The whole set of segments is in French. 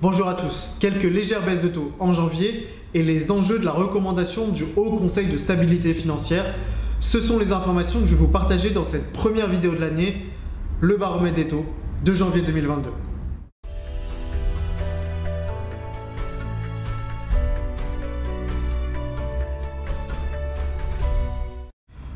Bonjour à tous, quelques légères baisses de taux en janvier et les enjeux de la recommandation du Haut Conseil de stabilité financière. Ce sont les informations que je vais vous partager dans cette première vidéo de l'année, le baromètre des taux de janvier 2022.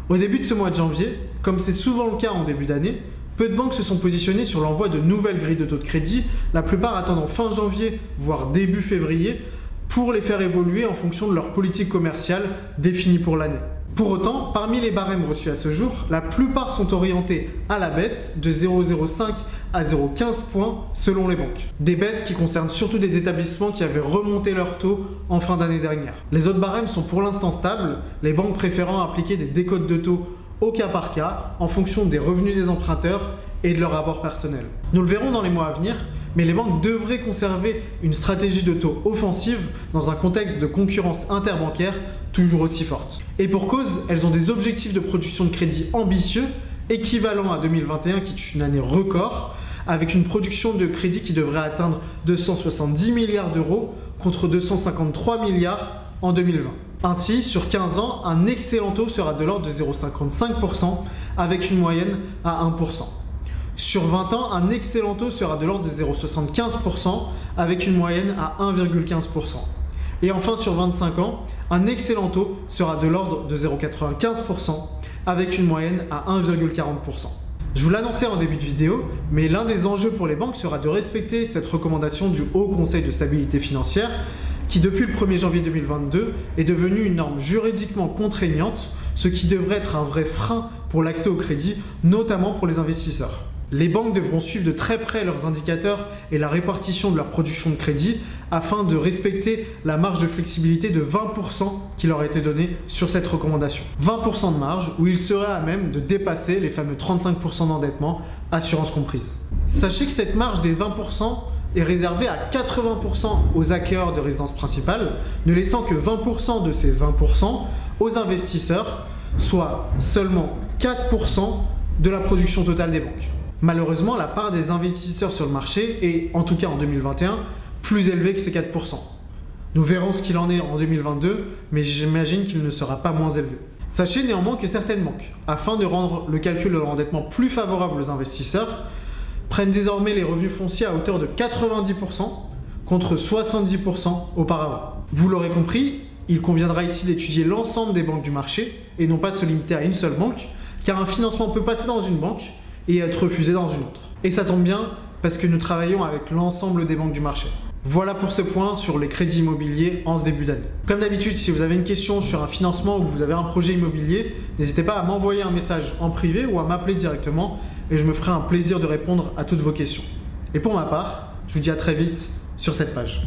Au début de ce mois de janvier, comme c'est souvent le cas en début d'année, peu de banques se sont positionnées sur l'envoi de nouvelles grilles de taux de crédit, la plupart attendant fin janvier, voire début février, pour les faire évoluer en fonction de leur politique commerciale définie pour l'année. Pour autant, parmi les barèmes reçus à ce jour, la plupart sont orientés à la baisse de 0,05 à 0,15 points selon les banques. Des baisses qui concernent surtout des établissements qui avaient remonté leurs taux en fin d'année dernière. Les autres barèmes sont pour l'instant stables, les banques préférant appliquer des décotes de taux au cas par cas, en fonction des revenus des emprunteurs et de leur rapport personnel. Nous le verrons dans les mois à venir, mais les banques devraient conserver une stratégie de taux offensive dans un contexte de concurrence interbancaire toujours aussi forte. Et pour cause, elles ont des objectifs de production de crédit ambitieux, équivalents à 2021 qui est une année record, avec une production de crédit qui devrait atteindre 270 milliards d'euros contre 253 milliards en 2020. Ainsi, sur 15 ans, un excellent taux sera de l'ordre de 0,55% avec une moyenne à 1%. Sur 20 ans, un excellent taux sera de l'ordre de 0,75% avec une moyenne à 1,15%. Et enfin, sur 25 ans, un excellent taux sera de l'ordre de 0,95% avec une moyenne à 1,40%. Je vous l'annonçais en début de vidéo, mais l'un des enjeux pour les banques sera de respecter cette recommandation du Haut Conseil de stabilité financière qui, depuis le 1er janvier 2022, est devenue une norme juridiquement contraignante, ce qui devrait être un vrai frein pour l'accès au crédit, notamment pour les investisseurs. Les banques devront suivre de très près leurs indicateurs et la répartition de leur production de crédit afin de respecter la marge de flexibilité de 20% qui leur a été donnée sur cette recommandation. 20% de marge où ils seraient à même de dépasser les fameux 35% d'endettement, assurance comprise. Sachez que cette marge des 20% est réservée à 80% aux acquéreurs de résidence principale, ne laissant que 20% de ces 20% aux investisseurs, soit seulement 4% de la production totale des banques. Malheureusement, la part des investisseurs sur le marché est, en tout cas en 2021, plus élevée que ces 4%. Nous verrons ce qu'il en est en 2022, mais j'imagine qu'il ne sera pas moins élevé. Sachez néanmoins que certaines banques, afin de rendre le calcul de l'endettement plus favorable aux investisseurs, prennent désormais les revenus fonciers à hauteur de 90% contre 70% auparavant. Vous l'aurez compris, il conviendra ici d'étudier l'ensemble des banques du marché et non pas de se limiter à une seule banque, car un financement peut passer dans une banque et être refusé dans une autre. Et ça tombe bien parce que nous travaillons avec l'ensemble des banques du marché. Voilà pour ce point sur les crédits immobiliers en ce début d'année. Comme d'habitude, si vous avez une question sur un financement ou que vous avez un projet immobilier, n'hésitez pas à m'envoyer un message en privé ou à m'appeler directement et je me ferai un plaisir de répondre à toutes vos questions. Et pour ma part, je vous dis à très vite sur cette page.